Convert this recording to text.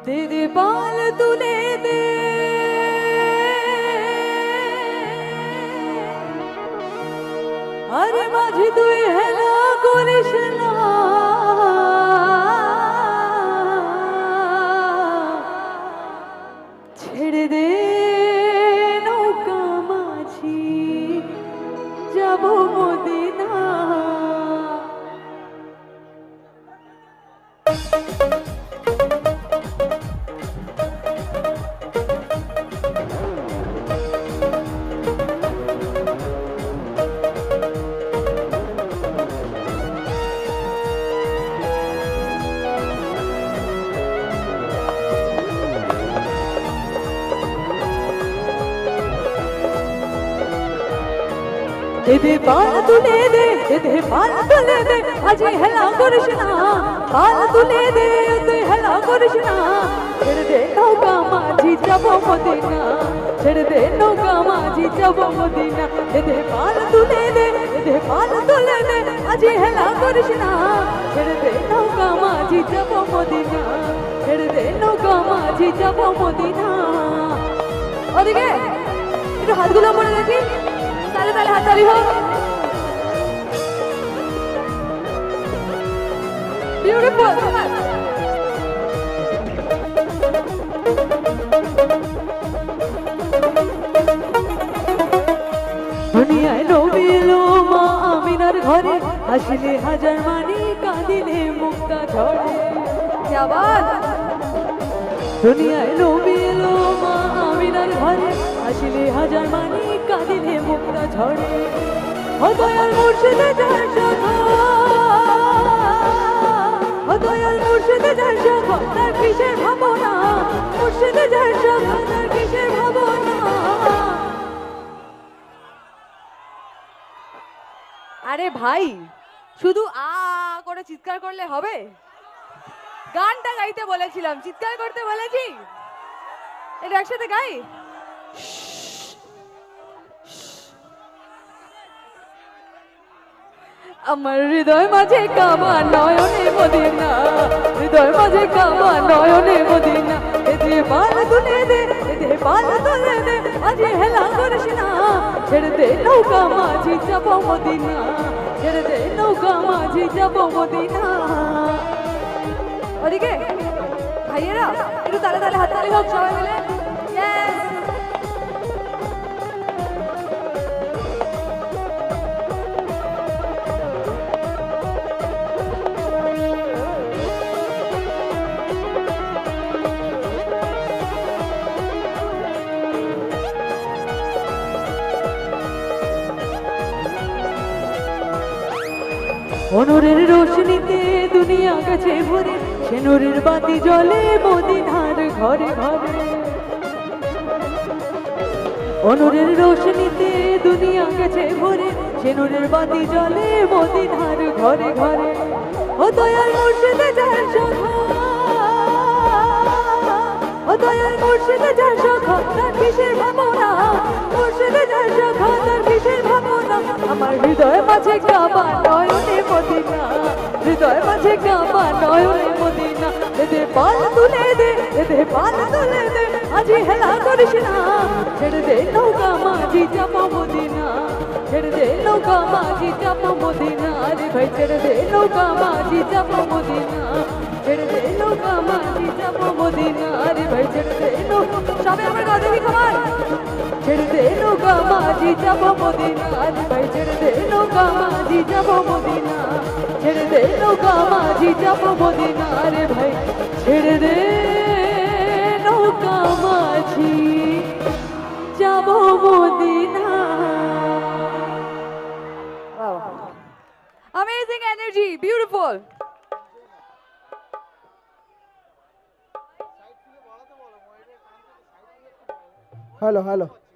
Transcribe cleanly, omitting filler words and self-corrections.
तेरे बाल तुले दे अरे माझी तुई हेला करिस ना ছেড়ে দে নৌকা মাঝি যাব মদিনা तेरे बाल तुले दे तेरे बाल तुले दे अजी हेला करिस ना बाल तुले दे ते हेला करिस ना छेड़ दे नौका माझी जाबो मदिना छेड़ दे नौका माझी जाबो मदिना तेरे बाल तुले दे तेरे बाल तुले दे अजी हेला करिस ना छेड़ दे नौका माझी जाबो मदिना छेड़ दे नौका माझी जाबो मदिना ओदिके একটু হাতগুলো পড়ে দেখি তালে তালে হাততালি হোক বিউটিফুল দুনিয়ায় নবী এলো মা আমিনার ঘরে হাসিলে হাজার মানি কাঁদিলে মুক্তা ঝরে কি আবার দুনিয়ায় নবী এলো মা আমিনার ঘরে হাসিলে হাজার মানি কাঁদিলে মুক্তা ঝরে ও দয়াল মুর্শিদে যার শাখা ও দয়াল মুর্শিদে যার শাখা তার কিসের ভাবনা মুর্শিদে যার শাখা তার কিসের ভাবনা আরে ভাই শুধু আ করে চিৎকার করলে হবে গানটা গাইতে বলেছিলাম চিৎকার করতে বলেছি এটা একসাথে গাই আমার হৃদয় মাঝে কাবা নয়নে মদিনা হৃদয় মাঝে কাবা নয়নে মদিনা এতে বাল তুলে দে এতে বাল তুলে দে আজ হেলা করিস না ছেড়ে দে নৌকা মাঝি যাব মদিনা ছেড়ে দে নৌকা মাঝি যাব মদিনা ওদিকে ভাইয়েরা একটু তালে তালে হাততালি হোক সবাই মিলে অনরের রোশনীতে দুনিয়া গেছে ভরে সে নূরের বাতি জ্বলে মদিনার ঘরে ঘরে অনরের রোশনীতে দুনিয়া গেছে ভরে সে নূরের বাতি জ্বলে মদিনার ঘরে ঘরে ও দয়াল মুর্শিদে যার শাখা ও দয়াল মুর্শিদে যার শাখা তার কিসের ভাবনা মুর্শিদে যার শাখা তার কিসের ভাবনা আমার হৃদয় মাঝে কাবা নয়নে মদিনা হৃদয় মাঝে কাবা নয়নে মদিনা এতে পাল তুলে দে এতে পাল তুলে দে আজি হেলা করিস না ছেড়ে দে নৌকা মাঝি যাব মদিনা ছেড়ে দে নৌকা মাঝি যাব মদিনা আরে ভাই ছেড়ে দে নৌকা মাঝি যাব মদিনা ছেড়ে দে নৌকা মাঝি যাব মদিনা আরে ভাই ছেড়ে দে নৌকা সবাই আমার কথা দেখি খবর ছেড়ে দে নৌকা মাঝি যাব মদিনা আরে ভাই ছেড়ে দে নৌকা মাঝি যাব মদিনা ছেড়ে দে নৌকা মাঝি যাব মদিনা আরে ভাই ছেড়ে দে নৌকা মাঝি যাব Medina Amazing energy, beautiful. Hello.